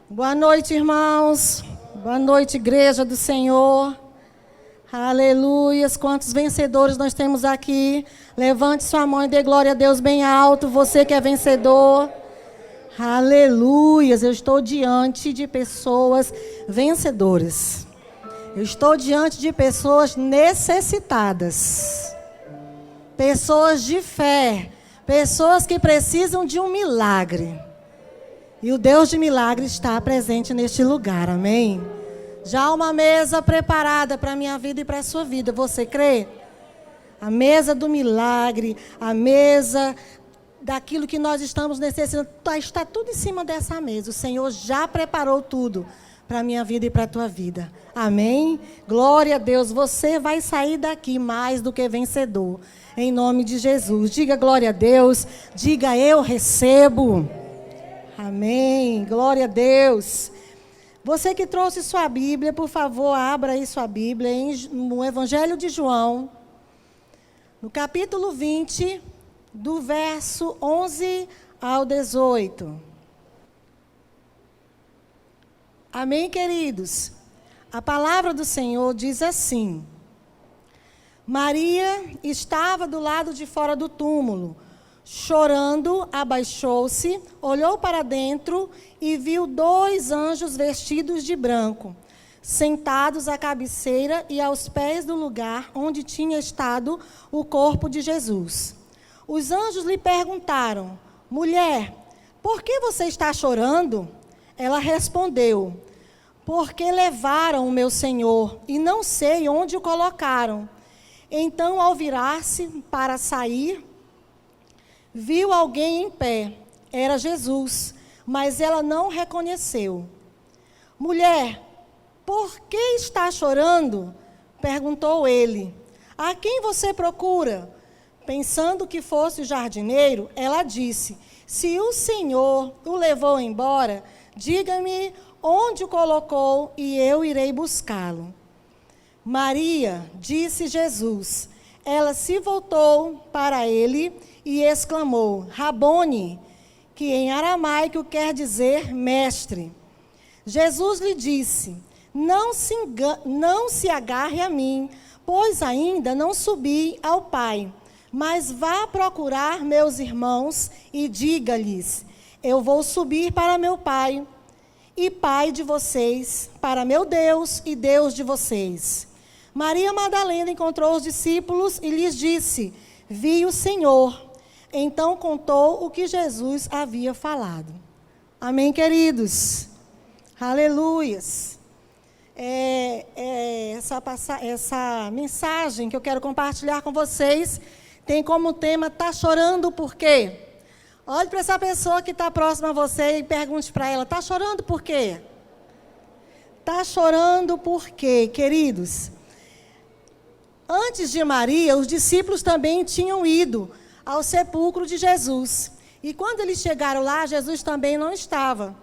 Boa noite, irmãos. Boa noite, igreja do Senhor. Aleluias. Quantos vencedores nós temos aqui? Levante sua mão e dê glória a Deus bem alto. Você que é vencedor. Aleluias. Eu estou diante de pessoas vencedoras. Eu estou diante de pessoas necessitadas. Pessoas de fé. Pessoas que precisam de um milagre. E o Deus de milagre está presente neste lugar, amém? Já há uma mesa preparada para a minha vida e para a sua vida, você crê? A mesa do milagre, a mesa daquilo que nós estamos necessitando, está tudo em cima dessa mesa. O Senhor já preparou tudo para a minha vida e para a tua vida, amém? Glória a Deus, você vai sair daqui mais do que vencedor, em nome de Jesus. Diga glória a Deus, diga eu recebo. Amém, glória a Deus. Você que trouxe sua Bíblia, por favor, abra aí sua Bíblia no Evangelho de João, no capítulo 20, do verso 11 ao 18. Amém, queridos? A palavra do Senhor diz assim: Maria estava do lado de fora do túmulo. Chorando, abaixou-se, olhou para dentro e viu 2 anjos vestidos de branco, sentados à cabeceira e aos pés do lugar onde tinha estado o corpo de Jesus. Os anjos lhe perguntaram: Mulher, por que você está chorando? Ela respondeu: Porque levaram o meu Senhor e não sei onde o colocaram. Então, ao virar-se para sair, viu alguém em pé. Era Jesus, mas ela não reconheceu. Mulher, por que está chorando? Perguntou ele. A quem você procura? Pensando que fosse o jardineiro, ela disse: Se o Senhor o levou embora, diga-me onde o colocou e eu irei buscá-lo. Maria, disse Jesus. Ela se voltou para ele e exclamou: Rabone, que em aramaico quer dizer mestre. Jesus lhe disse: Não se agarre a mim, pois ainda não subi ao Pai. Mas vá procurar meus irmãos e diga-lhes: Eu vou subir para meu Pai e Pai de vocês, para meu Deus e Deus de vocês. Maria Madalena encontrou os discípulos e lhes disse: Vi o Senhor. Então contou o que Jesus havia falado. Amém, queridos? Aleluias. Essa mensagem que eu quero compartilhar com vocês tem como tema: Está chorando por quê? Olhe para essa pessoa que está próxima a você e pergunte para ela: Está chorando por quê? Está chorando por quê, queridos? Antes de Maria, os discípulos também tinham ido ao sepulcro de Jesus. E quando eles chegaram lá, Jesus também não estava.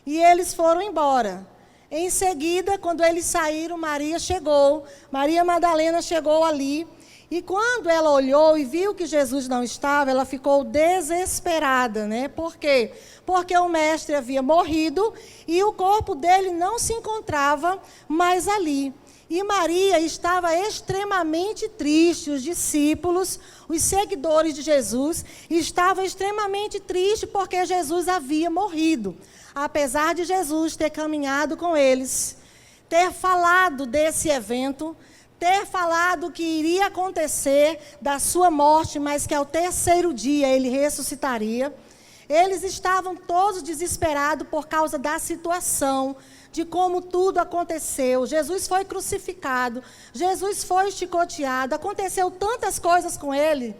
E eles foram embora. Em seguida, quando eles saíram, Maria chegou. Maria Madalena chegou ali. E quando ela olhou e viu que Jesus não estava, ela ficou desesperada, né? Por quê? Porque o mestre havia morrido e o corpo dele não se encontrava mais ali. E Maria estava extremamente triste. Os discípulos, os seguidores de Jesus, estavam extremamente tristes porque Jesus havia morrido. Apesar de Jesus ter caminhado com eles, ter falado desse evento, ter falado que iria acontecer da sua morte, mas que ao 3º dia ele ressuscitaria, eles estavam todos desesperados por causa da situação, de como tudo aconteceu. Jesus foi crucificado, Jesus foi chicoteado, aconteceu tantas coisas com ele,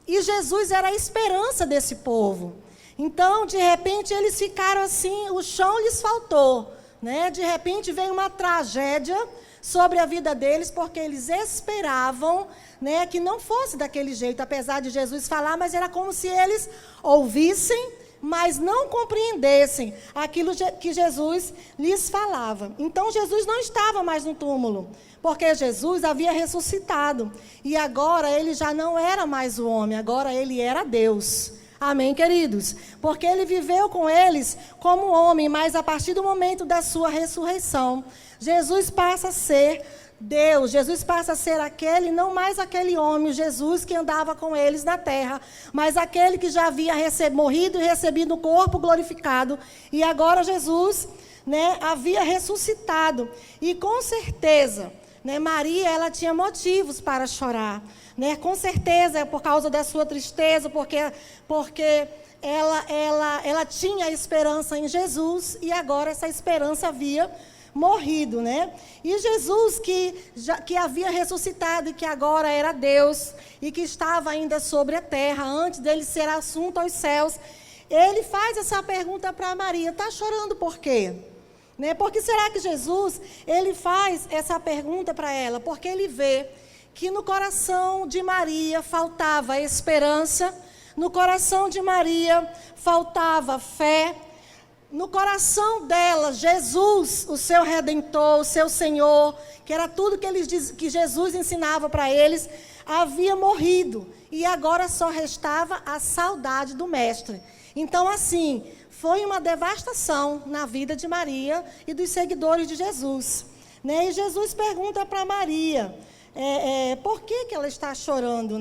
e Jesus era a esperança desse povo. Então, de repente, eles ficaram assim, o chão lhes faltou, né? De repente veio uma tragédia sobre a vida deles, porque eles esperavam, né, que não fosse daquele jeito, apesar de Jesus falar, mas era como se eles ouvissem, mas não compreendessem aquilo que Jesus lhes falava. Então, Jesus não estava mais no túmulo, porque Jesus havia ressuscitado. E agora ele já não era mais o homem, agora ele era Deus. Amém, queridos? Porque ele viveu com eles como homem, mas a partir do momento da sua ressurreição, Jesus passa a ser Deus, Jesus passa a ser aquele, não mais aquele homem, Jesus que andava com eles na terra, mas aquele que já havia morrido e recebido o corpo glorificado, e agora Jesus, havia ressuscitado. E com certeza, Maria, ela tinha motivos para chorar, com certeza por causa da sua tristeza, porque ela tinha esperança em Jesus, e agora essa esperança havia morrido, E Jesus que havia ressuscitado e que agora era Deus e que estava ainda sobre a terra, antes dele ser assunto aos céus, ele faz essa pergunta para Maria: está chorando por quê? Por que será que Jesus, ele faz essa pergunta para ela? Porque ele vê que no coração de Maria faltava esperança, no coração de Maria faltava fé, no coração dela, Jesus, o seu Redentor, o seu Senhor, que era tudo que Jesus ensinava para eles, havia morrido. E agora só restava a saudade do Mestre. Então, assim, foi uma devastação na vida de Maria e dos seguidores de Jesus. E Jesus pergunta para Maria, por que ela está chorando,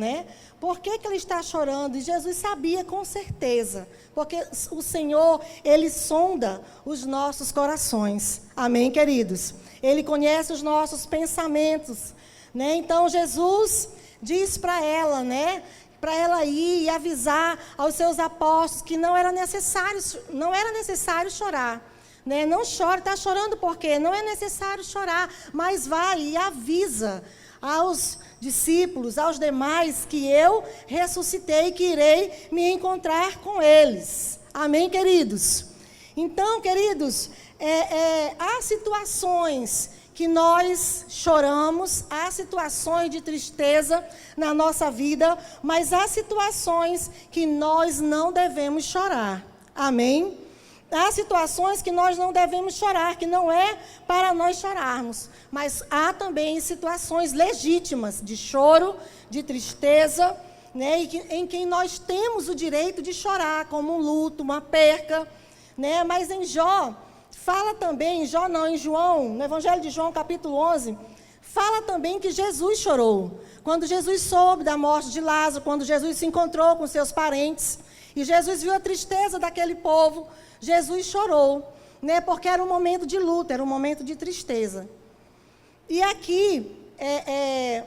Por que ela está chorando? E Jesus sabia com certeza, porque o Senhor, ele sonda os nossos corações. Amém, queridos? Ele conhece os nossos pensamentos, Então, Jesus diz para ela, para ela ir e avisar aos seus apóstolos que não era necessário chorar. Não chore, está chorando por quê? Não é necessário chorar, mas vai e avisa aos discípulos, aos demais, que eu ressuscitei, que irei me encontrar com eles. Amém, queridos? Então, queridos, há situações que nós choramos, há situações de tristeza na nossa vida, mas há situações que nós não devemos chorar. Amém? Há situações que nós não devemos chorar, que não é para nós chorarmos, mas há também situações legítimas de choro, de tristeza, em que nós temos o direito de chorar, como um luto, uma perca, Mas em Jó, fala também, em João, no Evangelho de João, capítulo 11, fala também que Jesus chorou. Quando Jesus soube da morte de Lázaro, quando Jesus se encontrou com seus parentes, e Jesus viu a tristeza daquele povo, Jesus chorou, porque era um momento de luta, era um momento de tristeza. E aqui,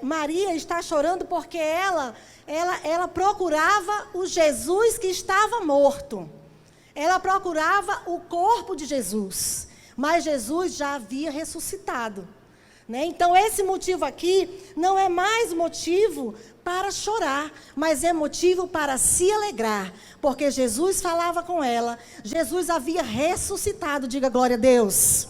Maria está chorando porque ela procurava o Jesus que estava morto. Ela procurava o corpo de Jesus, mas Jesus já havia ressuscitado. Então, esse motivo aqui não é mais motivo para chorar, mas é motivo para se alegrar, porque Jesus falava com ela, Jesus havia ressuscitado, diga glória a Deus.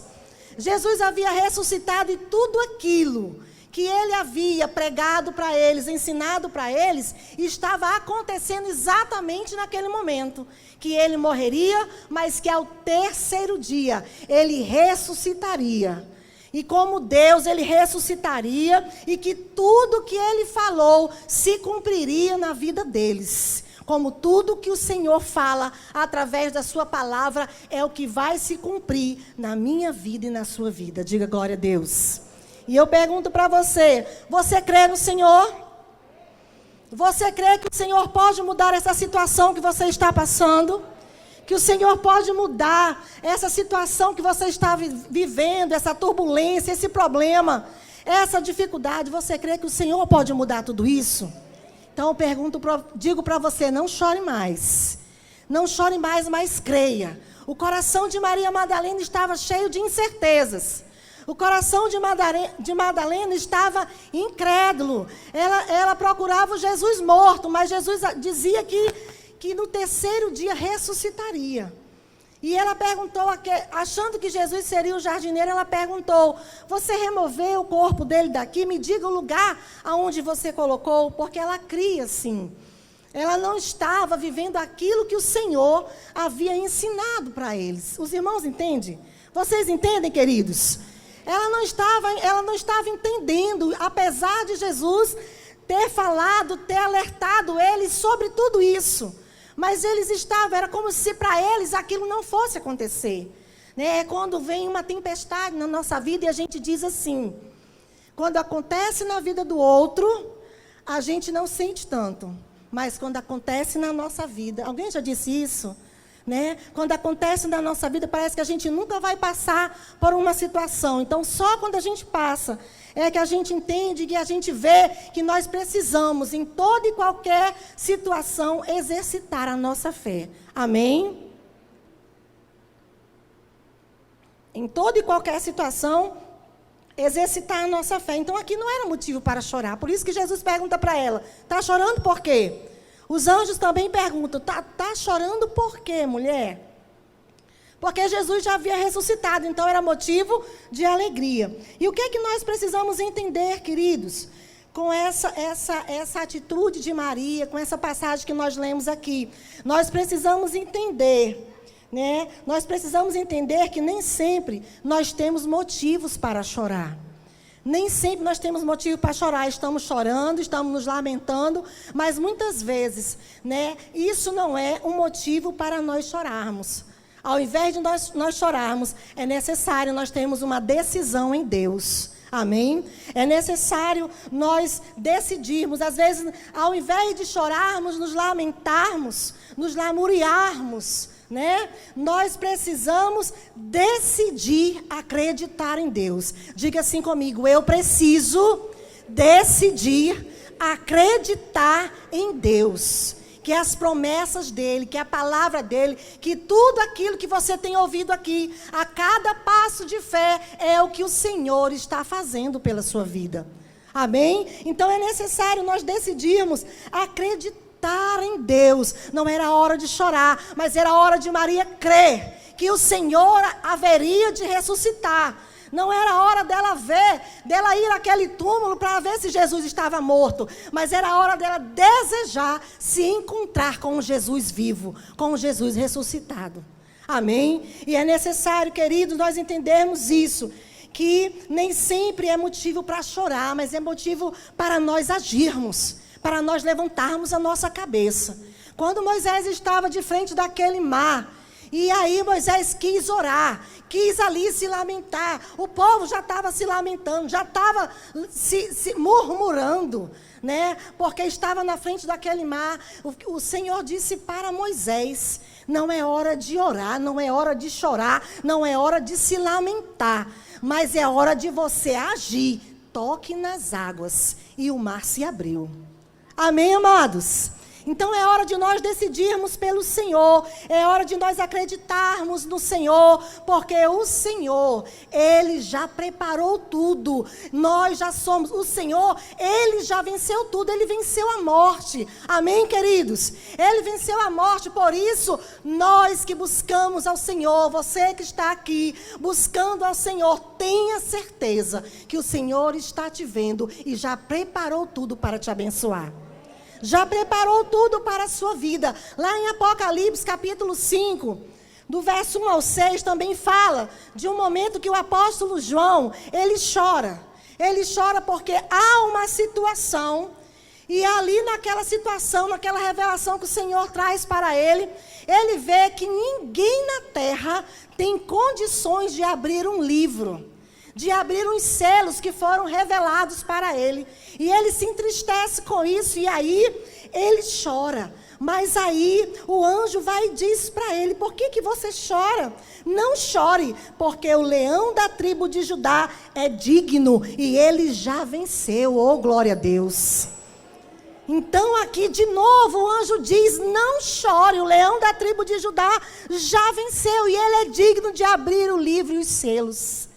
Jesus havia ressuscitado, e tudo aquilo que ele havia pregado para eles, ensinado para eles, estava acontecendo exatamente naquele momento, que ele morreria, mas que ao terceiro dia ele ressuscitaria. E como Deus, ele ressuscitaria, e que tudo que ele falou se cumpriria na vida deles. Como tudo que o Senhor fala através da sua palavra é o que vai se cumprir na minha vida e na sua vida. Diga glória a Deus. E eu pergunto para você, você crê no Senhor? Você crê que o Senhor pode mudar essa situação que você está passando? Que o Senhor pode mudar essa situação que você está vivendo, essa turbulência, esse problema, essa dificuldade? Você crê que o Senhor pode mudar tudo isso? Então eu digo para você, não chore mais. Não chore mais, mas creia. O coração de Maria Madalena estava cheio de incertezas. O coração de Madalena estava incrédulo. Ela procurava o Jesus morto, mas Jesus dizia que no terceiro dia ressuscitaria. E ela perguntou, achando que Jesus seria o jardineiro, ela perguntou: você removeu o corpo dele daqui? Me diga o lugar aonde você colocou, porque ela cria sim. Ela não estava vivendo aquilo que o Senhor havia ensinado para eles. Os irmãos entendem? Vocês entendem, queridos? Ela não estava entendendo, apesar de Jesus ter falado, ter alertado eles sobre tudo isso. Mas eles estavam, era como se para eles aquilo não fosse acontecer. Né? Quando vem uma tempestade na nossa vida e a gente diz assim, quando acontece na vida do outro, a gente não sente tanto. Mas quando acontece na nossa vida, alguém já disse isso? Né? Quando acontece na nossa vida, parece que a gente nunca vai passar por uma situação. Então, só quando a gente passa, é que a gente entende, que a gente vê que nós precisamos, em toda e qualquer situação, exercitar a nossa fé. Amém? Em toda e qualquer situação, exercitar a nossa fé. Então, aqui não era motivo para chorar. Por isso que Jesus pergunta para ela, está chorando por quê? Os anjos também perguntam, tá chorando por quê, mulher? Porque Jesus já havia ressuscitado, então era motivo de alegria. E o que é que nós precisamos entender, queridos, com essa atitude de Maria, com essa passagem que nós lemos aqui? Nós precisamos entender, né? Nós precisamos entender que nem sempre nós temos motivos para chorar. Nem sempre nós temos motivo para chorar, estamos chorando, estamos nos lamentando, mas muitas vezes, né, isso não é um motivo para nós chorarmos. Ao invés de nós chorarmos, é necessário nós termos uma decisão em Deus. Amém? É necessário nós decidirmos, às vezes, ao invés de chorarmos, nos lamentarmos, nos lamuriarmos, né? Nós precisamos decidir acreditar em Deus. Diga assim comigo, eu preciso decidir acreditar em Deus. Que as promessas dele, que a palavra dele, que tudo aquilo que você tem ouvido aqui, a cada passo de fé, é o que o Senhor está fazendo pela sua vida. Amém? Então é necessário nós decidirmos acreditar em Deus. Não era hora de chorar, mas era hora de Maria crer que o Senhor haveria de ressuscitar. Não era hora dela ir àquele túmulo para ver se Jesus estava morto, mas era hora dela desejar se encontrar com o Jesus vivo, com o Jesus ressuscitado. Amém? E é necessário, queridos, nós entendermos isso, que nem sempre é motivo para chorar, mas é motivo para nós agirmos, para nós levantarmos a nossa cabeça. Quando Moisés estava de frente daquele mar, e aí Moisés quis orar, quis ali se lamentar. O povo já estava se lamentando, já estava se murmurando, né? Porque estava na frente daquele mar. O Senhor disse para Moisés, não é hora de orar, não é hora de chorar, não é hora de se lamentar, mas é hora de você agir. Toque nas águas. E o mar se abriu. Amém, amados? Então é hora de nós decidirmos pelo Senhor, é hora de nós acreditarmos no Senhor, porque o Senhor, Ele já preparou tudo, nós já somos, o Senhor, Ele já venceu tudo, Ele venceu a morte, amém, queridos? Ele venceu a morte, por isso, nós que buscamos ao Senhor, você que está aqui, buscando ao Senhor, tenha certeza que o Senhor está te vendo e já preparou tudo para te abençoar. Já preparou tudo para a sua vida. Lá em Apocalipse, capítulo 5, do verso 1 ao 6, também fala de um momento que o apóstolo João, ele chora. Ele chora porque há uma situação, e ali naquela situação, naquela revelação que o Senhor traz para ele, ele vê que ninguém na terra tem condições de abrir um livro, de abrir uns selos que foram revelados para ele. E ele se entristece com isso, e aí ele chora. Mas aí o anjo vai e diz para ele, por que você chora? Não chore, porque o leão da tribo de Judá é digno, e ele já venceu, oh glória a Deus. Então aqui de novo o anjo diz, não chore, o leão da tribo de Judá já venceu, e ele é digno de abrir o livro e os selos.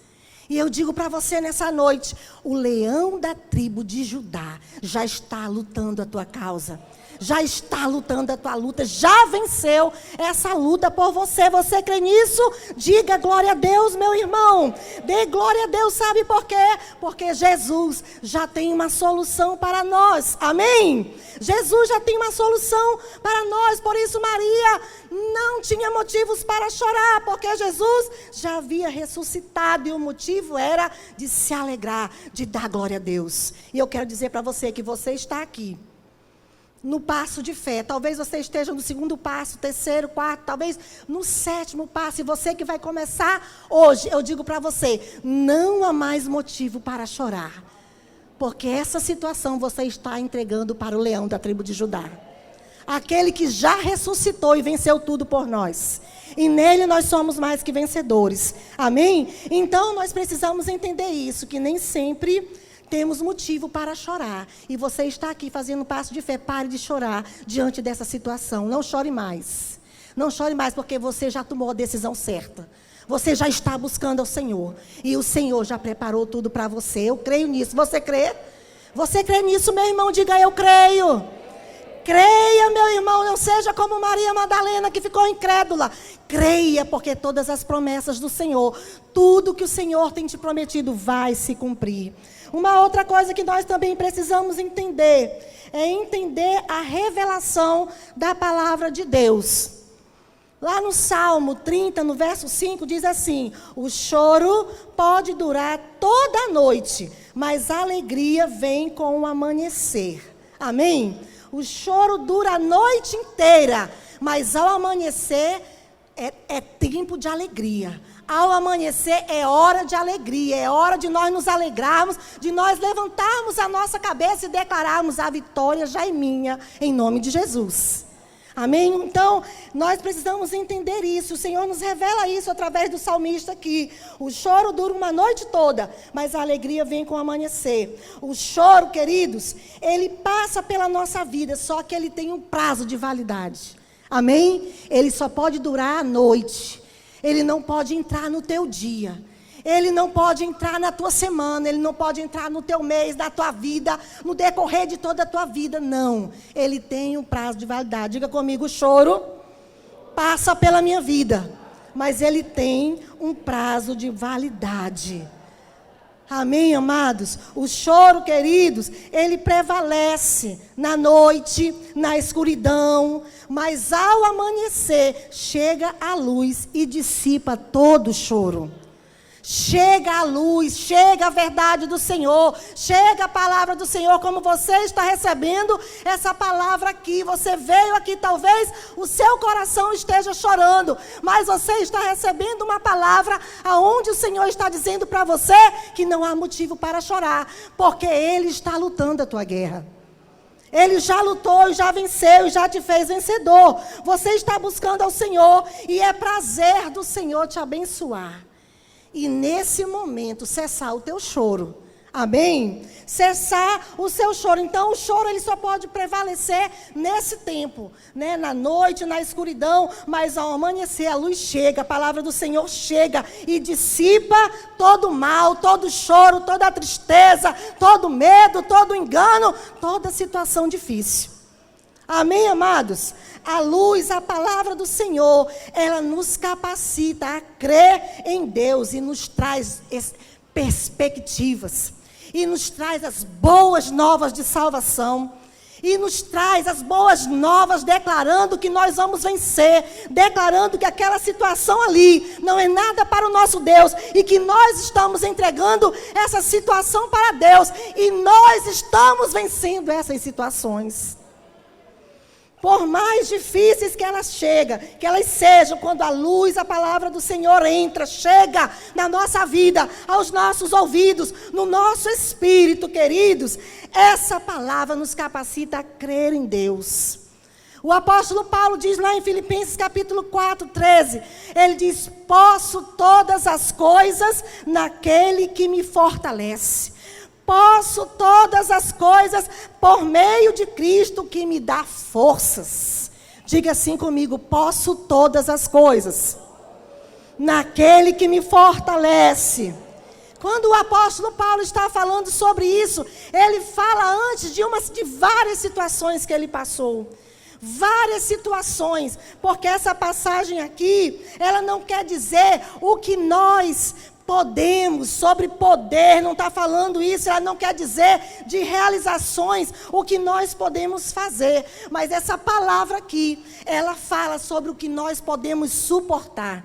E eu digo para você nessa noite, o leão da tribo de Judá já está lutando a tua causa. Já está lutando a tua luta, já venceu essa luta por você. Você crê nisso? Diga glória a Deus, meu irmão. Dê glória a Deus, sabe por quê? Porque Jesus já tem uma solução para nós. Amém? Jesus já tem uma solução para nós. Por isso Maria não tinha motivos para chorar, porque Jesus já havia ressuscitado e o motivo era de se alegrar, de dar glória a Deus. E eu quero dizer para você que você está aqui. no passo de fé. Talvez você esteja no segundo passo, terceiro, quarto, talvez no sétimo passo. E você que vai começar hoje, eu digo para você, não há mais motivo para chorar. Porque essa situação você está entregando para o leão da tribo de Judá. Aquele que já ressuscitou e venceu tudo por nós. E nele nós somos mais que vencedores. Amém? Então nós precisamos entender isso, que nem sempre temos motivo para chorar. E você está aqui fazendo um passo de fé. Pare de chorar diante dessa situação. Não chore mais. Não chore mais, porque você já tomou a decisão certa. Você já está buscando ao Senhor. E o Senhor já preparou tudo para você. Eu creio nisso. Você crê? Você crê nisso, meu irmão? Diga, eu creio. Creia, meu irmão. Não seja como Maria Madalena, que ficou incrédula. Creia, porque todas as promessas do Senhor, tudo que o Senhor tem te prometido, vai se cumprir. Uma outra coisa que nós também precisamos entender, é entender a revelação da palavra de Deus. Lá no Salmo 30, no verso 5, diz assim: o choro pode durar toda a noite, mas a alegria vem com o amanhecer. Amém? O choro dura a noite inteira, mas ao amanhecer é tempo de alegria. Ao amanhecer é hora de alegria, é hora de nós nos alegrarmos, de nós levantarmos a nossa cabeça e declararmos: a vitória já é minha, em nome de Jesus. Amém? Então, nós precisamos entender isso. O Senhor nos revela isso através do salmista aqui. O choro dura uma noite toda, mas a alegria vem com o amanhecer. O choro, queridos, ele passa pela nossa vida, só que ele tem um prazo de validade. Amém? Ele só pode durar a noite. Ele não pode entrar no teu dia. Ele não pode entrar na tua semana. Ele não pode entrar no teu mês, na tua vida, no decorrer de toda a tua vida. Não. Ele tem um prazo de validade. Diga comigo, o choro passa pela minha vida, mas ele tem um prazo de validade. Amém, amados? O choro, queridos, ele prevalece na noite, na escuridão, mas ao amanhecer, chega a luz e dissipa todo o choro. Chega a luz, chega a verdade do Senhor, chega a palavra do Senhor, como você está recebendo essa palavra aqui. Você veio aqui, talvez o seu coração esteja chorando, mas você está recebendo uma palavra aonde o Senhor está dizendo para você que não há motivo para chorar, porque Ele está lutando a tua guerra. Ele já lutou e já venceu e já te fez vencedor. Você está buscando ao Senhor e é prazer do Senhor te abençoar. E nesse momento, cessar o teu choro. Amém? Cessar o seu choro. Então, o choro ele só pode prevalecer nesse tempo, né? Na noite, na escuridão, mas ao amanhecer a luz chega, a palavra do Senhor chega e dissipa todo o mal, todo o choro, toda a tristeza, todo o medo, todo o engano, toda a situação difícil. Amém, amados? A luz, a palavra do Senhor, ela nos capacita a crer em Deus e nos traz perspectivas. E nos traz as boas novas de salvação. E nos traz as boas novas declarando que nós vamos vencer. Declarando que aquela situação ali não é nada para o nosso Deus. E que nós estamos entregando essa situação para Deus. E nós estamos vencendo essas situações. Por mais difíceis que elas sejam, quando a luz, a palavra do Senhor entra, chega na nossa vida, aos nossos ouvidos, no nosso espírito, queridos, essa palavra nos capacita a crer em Deus. O apóstolo Paulo diz lá em Filipenses capítulo 4, 13, ele diz: posso todas as coisas naquele que me fortalece. Posso todas as coisas por meio de Cristo que me dá forças. Diga assim comigo: posso todas as coisas naquele que me fortalece. Quando o apóstolo Paulo está falando sobre isso, ele fala antes de várias situações que ele passou. Várias situações, porque essa passagem aqui, ela não quer dizer o que nós podemos, sobre poder, não está falando isso, ela não quer dizer de realizações, o que nós podemos fazer, mas essa palavra aqui, ela fala sobre o que nós podemos suportar.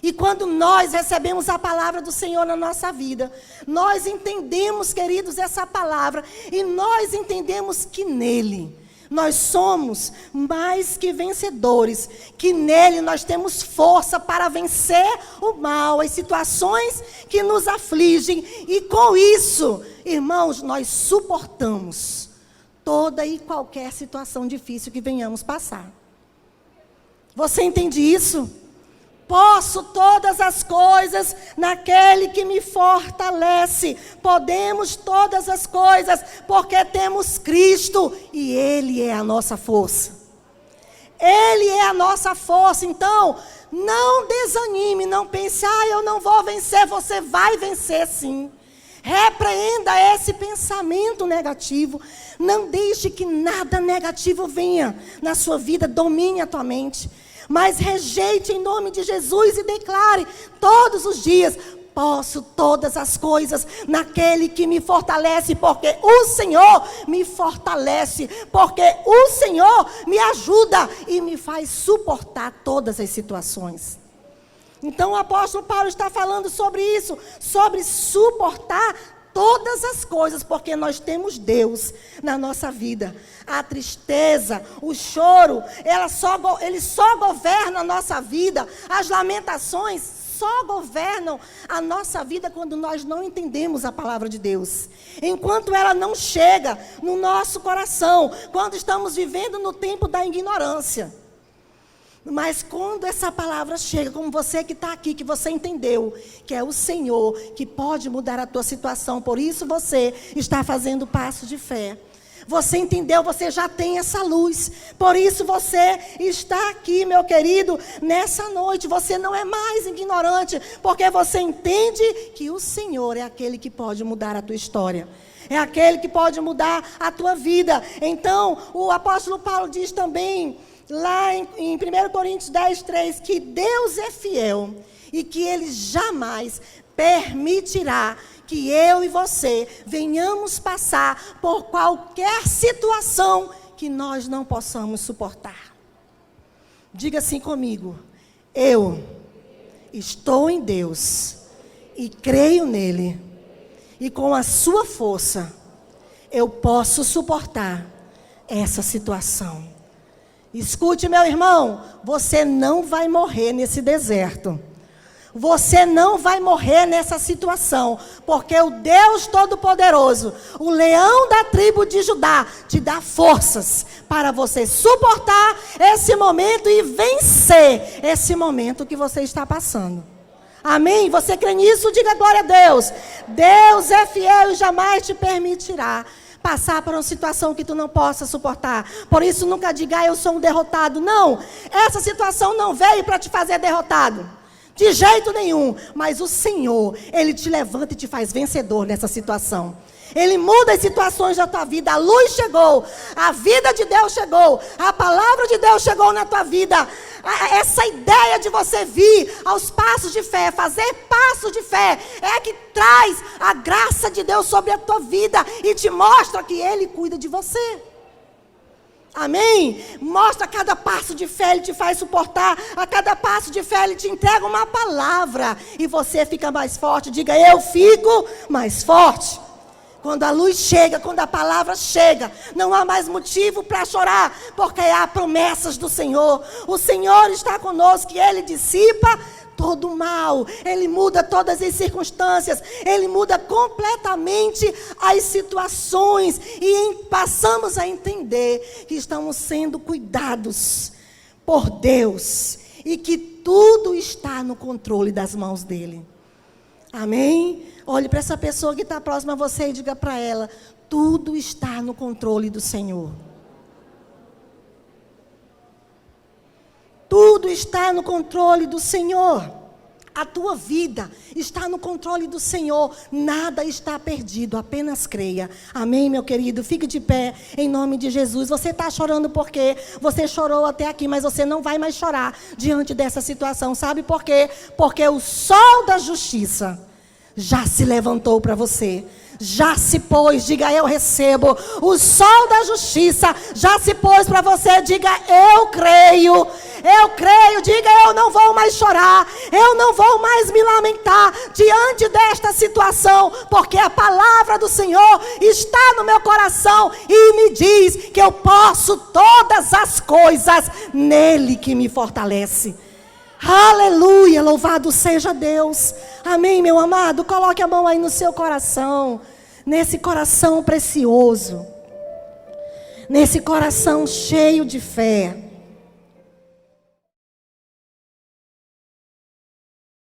E quando nós recebemos a palavra do Senhor na nossa vida, nós entendemos, queridos, essa palavra, e nós entendemos que nele Nós somos mais que vencedores, que nele nós temos força para vencer o mal, as situações que nos afligem. E com isso, irmãos, nós suportamos toda e qualquer situação difícil que venhamos passar. Você entende isso? Posso todas as coisas naquele que me fortalece. Podemos todas as coisas porque temos Cristo e Ele é a nossa força. Ele é a nossa força. Então, não desanime, não pense, eu não vou vencer. Você vai vencer sim. Repreenda esse pensamento negativo. Não deixe que nada negativo venha na sua vida, domine a tua mente. Mas rejeite em nome de Jesus e declare todos os dias: posso todas as coisas naquele que me fortalece, porque o Senhor me fortalece, porque o Senhor me ajuda e me faz suportar todas as situações. Então o apóstolo Paulo está falando sobre isso, sobre suportar todas as coisas, porque nós temos Deus na nossa vida. A tristeza, o choro, ele só governa a nossa vida. As lamentações só governam a nossa vida quando nós não entendemos a palavra de Deus. Enquanto ela não chega no nosso coração, quando estamos vivendo no tempo da ignorância. Mas quando essa palavra chega, como você que está aqui, que você entendeu que é o Senhor que pode mudar a tua situação, por isso você está fazendo passo de fé. Você entendeu, você já tem essa luz, por isso você está aqui, meu querido, nessa noite. Você não é mais ignorante, porque você entende que o Senhor é aquele que pode mudar a tua história. É aquele que pode mudar a tua vida. Então, o apóstolo Paulo diz também, lá em 1 Coríntios 10, 3, que Deus é fiel e que Ele jamais permitirá que eu e você venhamos passar por qualquer situação que nós não possamos suportar. Diga assim comigo: eu estou em Deus e creio nele, e com a sua força eu posso suportar essa situação. Escute, meu irmão, você não vai morrer nesse deserto. Você não vai morrer nessa situação, porque o Deus Todo-Poderoso, o leão da tribo de Judá, te dá forças para você suportar esse momento e vencer esse momento que você está passando. Amém? Você crê nisso? Diga glória a Deus. Deus é fiel e jamais te permitirá passar por uma situação que tu não possa suportar. Por isso nunca diga: eu sou um derrotado. Não, essa situação não veio para te fazer derrotado. De jeito nenhum. Mas o Senhor, Ele te levanta e te faz vencedor nessa situação. Ele muda as situações da tua vida. A luz chegou, a vida de Deus chegou, a palavra de Deus chegou na tua vida. Essa ideia de você vir aos passos de fé, fazer passos de fé, é que traz a graça de Deus sobre a tua vida e te mostra que Ele cuida de você. Amém? Mostra cada passo de fé, Ele te faz suportar. A cada passo de fé, Ele te entrega uma palavra e você fica mais forte. Diga: eu fico mais forte. Quando a luz chega, quando a palavra chega, não há mais motivo para chorar, porque há promessas do Senhor. O Senhor está conosco e Ele dissipa todo o mal. Ele muda todas as circunstâncias. Ele muda completamente as situações. E passamos a entender que estamos sendo cuidados por Deus. E que tudo está no controle das mãos dEle. Amém? Olhe para essa pessoa que está próxima a você e diga para ela: tudo está no controle do Senhor. Tudo está no controle do Senhor. A tua vida está no controle do Senhor. Nada está perdido, apenas creia. Amém, meu querido? Fique de pé em nome de Jesus. Você está chorando porque você chorou até aqui, mas você não vai mais chorar diante dessa situação. Sabe por quê? Porque o sol da justiça já se levantou para você. já se pôs, diga eu recebo. O sol da justiça já se pôs para você, diga eu creio. Eu creio, diga eu não vou mais chorar, eu não vou mais me lamentar diante desta situação, porque a palavra do Senhor está no meu coração e me diz que eu posso todas as coisas nele que me fortalece. Aleluia, louvado seja Deus. Amém, meu amado? Coloque a mão aí no seu coração, nesse coração precioso, nesse coração cheio de fé.